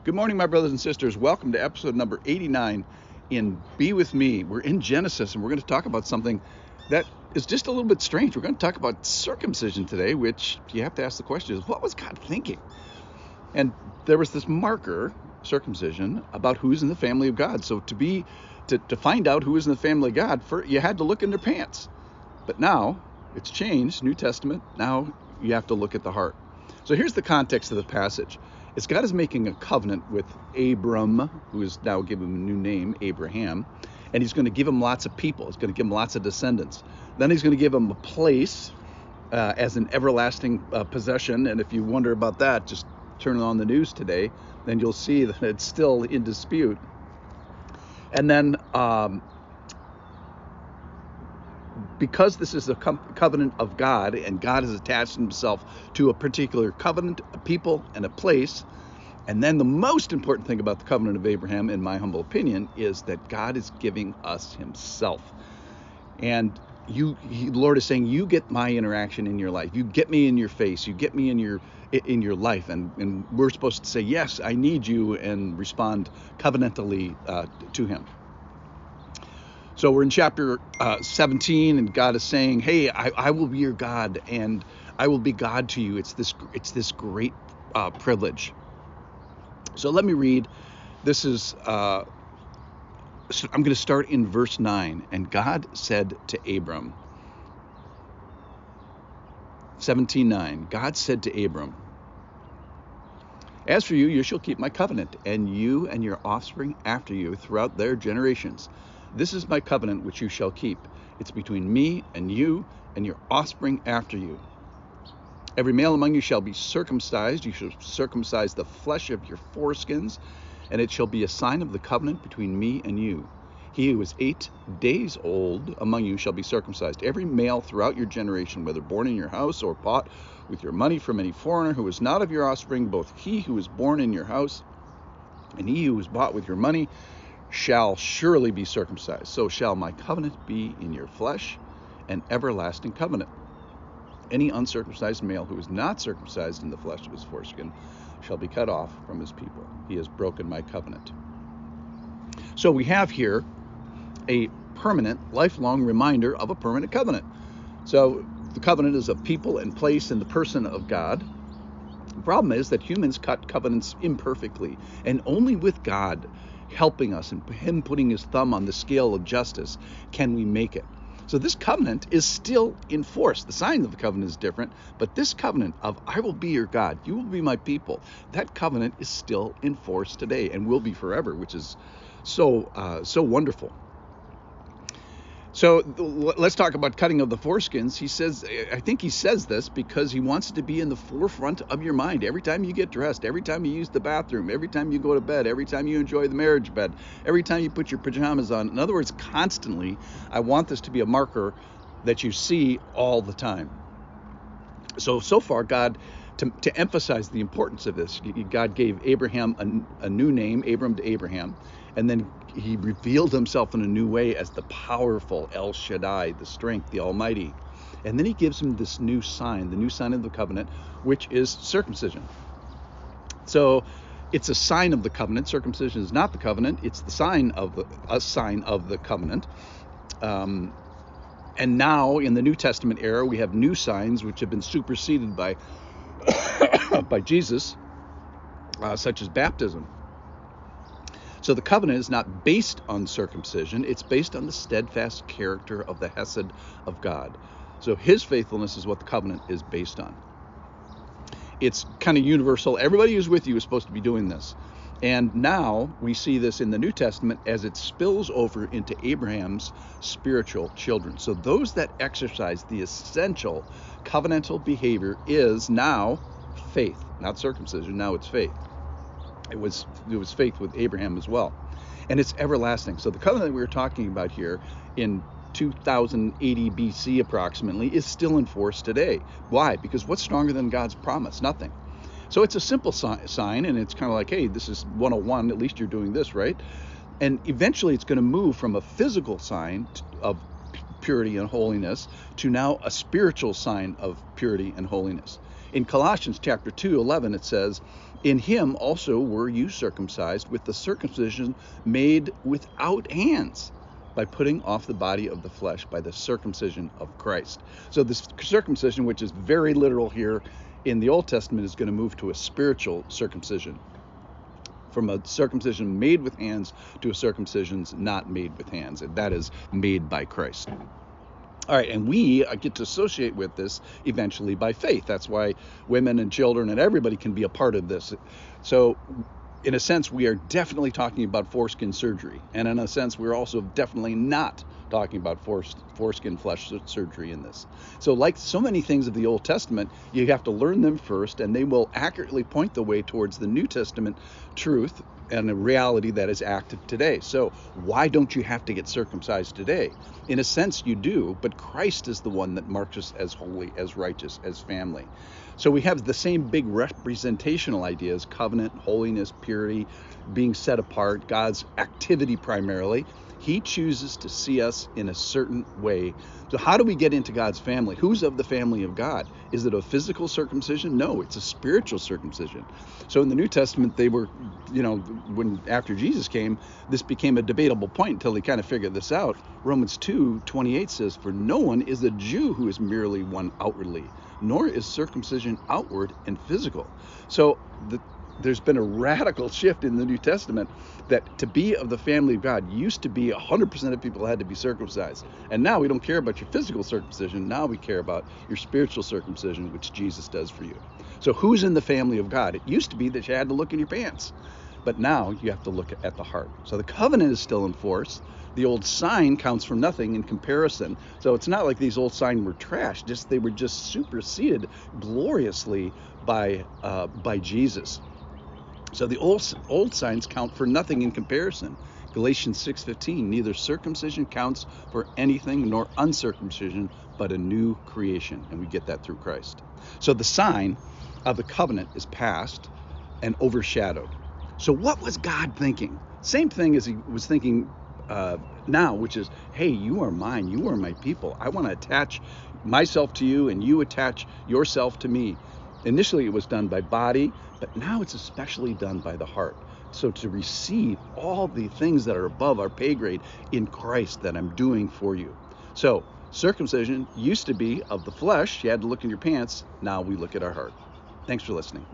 Good morning, my brothers and sisters. Welcome to episode number 89 in Be With Me. We're in Genesis, and we're going to talk about something that is just a little bit strange. We're going to talk about circumcision today, which you have to ask the question is, what was God thinking? And there was this marker, circumcision, about who's in the family of God. So to find out who is in the family of God, you had to look in their pants. But now it's changed, New Testament. Now you have to look at the heart. So here's the context of the passage. It's God is making a covenant with Abram, who is now given him a new name, Abraham, and he's going to give him lots of people. He's going to give him lots of descendants. Then he's going to give him a place as an everlasting possession. And if you wonder about that, just turn on the news today, then you'll see that it's still in dispute. And then because this is a covenant of God, and God has attached himself to a particular covenant, a people, and a place. And then the most important thing about the covenant of Abraham, in my humble opinion, is that God is giving us himself. And the Lord is saying, you get my interaction in your life. You get me in your face. You get me in your life. And we're supposed to say, yes, I need you, and respond covenantally to him. So we're in chapter 17, and God is saying, hey, I will be your God, and I will be God to you. It's this great privilege. So let me read. This is, I'm going to start in verse 9. And God said to Abram, 17:9, God said to Abram, as for you, you shall keep my covenant, and you and your offspring after you throughout their generations. This is my covenant which you shall keep. It's between me and you and your offspring after you. Every male among you shall be circumcised. You shall circumcise the flesh of your foreskins, and it shall be a sign of the covenant between me and you. He who is 8 days old among you shall be circumcised. Every male throughout your generation, whether born in your house or bought with your money from any foreigner who is not of your offspring, both he who is born in your house and he who is bought with your money, shall surely be circumcised. So shall my covenant be in your flesh, an everlasting covenant. Any uncircumcised male who is not circumcised in the flesh of his foreskin shall be cut off from his people. He has broken my covenant. So we have here a permanent, lifelong reminder of a permanent covenant. So the covenant is a people and place in the person of God. The problem is that humans cut covenants imperfectly, and only with God helping us and him putting his thumb on the scale of justice can we make it. So this covenant is still in force. The sign of the covenant is different, but this covenant of I will be your God, you will be my people, that covenant is still in force today and will be forever, which is so wonderful. So let's talk about cutting of the foreskins. I think he says this because he wants it to be in the forefront of your mind. Every time you get dressed, every time you use the bathroom, every time you go to bed, every time you enjoy the marriage bed, every time you put your pajamas on. In other words, constantly, I want this to be a marker that you see all the time. So far, God, to emphasize the importance of this, God gave Abraham a new name, Abram to Abraham, and then he revealed himself in a new way as the powerful El Shaddai, the strength, the Almighty. And then he gives him this new sign, the new sign of the covenant, which is circumcision. So it's a sign of the covenant. Circumcision is not the covenant. It's the sign of the covenant. And now in the New Testament era, we have new signs which have been superseded by by Jesus, such as baptism. So the covenant is not based on circumcision. It's based on the steadfast character of the Hesed of God. So his faithfulness is what the covenant is based on. It's kind of universal. Everybody who's with you is supposed to be doing this. And now we see this in the New Testament as it spills over into Abraham's spiritual children. So those that exercise the essential covenantal behavior is now faith, not circumcision. Now it's faith. It was faith with Abraham as well. And it's everlasting. So the covenant that we were talking about here in 2080 BC approximately is still in force today. Why? Because what's stronger than God's promise? Nothing. So it's a simple sign, and it's kind of like, hey, this is 101, at least you're doing this, right? And eventually it's going to move from a physical sign of purity and holiness to now a spiritual sign of purity and holiness. In Colossians chapter 2:11, it says, "In him also were you circumcised with the circumcision made without hands, by putting off the body of the flesh by the circumcision of Christ." So this circumcision, which is very literal here in the Old Testament, is going to move to a spiritual circumcision. From a circumcision made with hands to a circumcision not made with hands, and that is made by Christ. All right, and we get to associate with this eventually by faith. That's why women and children and everybody can be a part of this. So in a sense, we are definitely talking about foreskin surgery. And in a sense, we're also definitely not talking about foreskin flesh surgery in this. So like so many things of the Old Testament, you have to learn them first, and they will accurately point the way towards the New Testament truth and a reality that is active today. So why don't you have to get circumcised today? In a sense, you do, but Christ is the one that marks us as holy, as righteous, as family. So we have the same big representational ideas: covenant, holiness, purity, being set apart, God's activity primarily. He chooses to see us in a certain way. So how do we get into God's family? Who's of the family of God? Is it a physical circumcision? No, it's a spiritual circumcision. So in the New Testament, they were, when after Jesus came, this became a debatable point until they kind of figured this out. Romans 2:28 says, "For no one is a Jew who is merely one outwardly, nor is circumcision outward and physical." So there's been a radical shift in the New Testament that to be of the family of God used to be 100% of people had to be circumcised. And now we don't care about your physical circumcision. Now we care about your spiritual circumcision, which Jesus does for you. So who's in the family of God? It used to be that you had to look in your pants, but now you have to look at the heart. So the covenant is still in force. The old sign counts for nothing in comparison. So it's not like these old signs were trash, they were just superseded gloriously by Jesus. So the old signs count for nothing in comparison. Galatians 6:15, "Neither circumcision counts for anything nor uncircumcision, but a new creation." And we get that through Christ. So the sign of the covenant is past and overshadowed. So what was God thinking? Same thing as he was thinking now, which is, hey, you are mine, you are my people. I want to attach myself to you, and you attach yourself to me. Initially, it was done by body, but now it's especially done by the heart. So to receive all the things that are above our pay grade in Christ that I'm doing for you. So circumcision used to be of the flesh. You had to look in your pants. Now we look at our heart. Thanks for listening.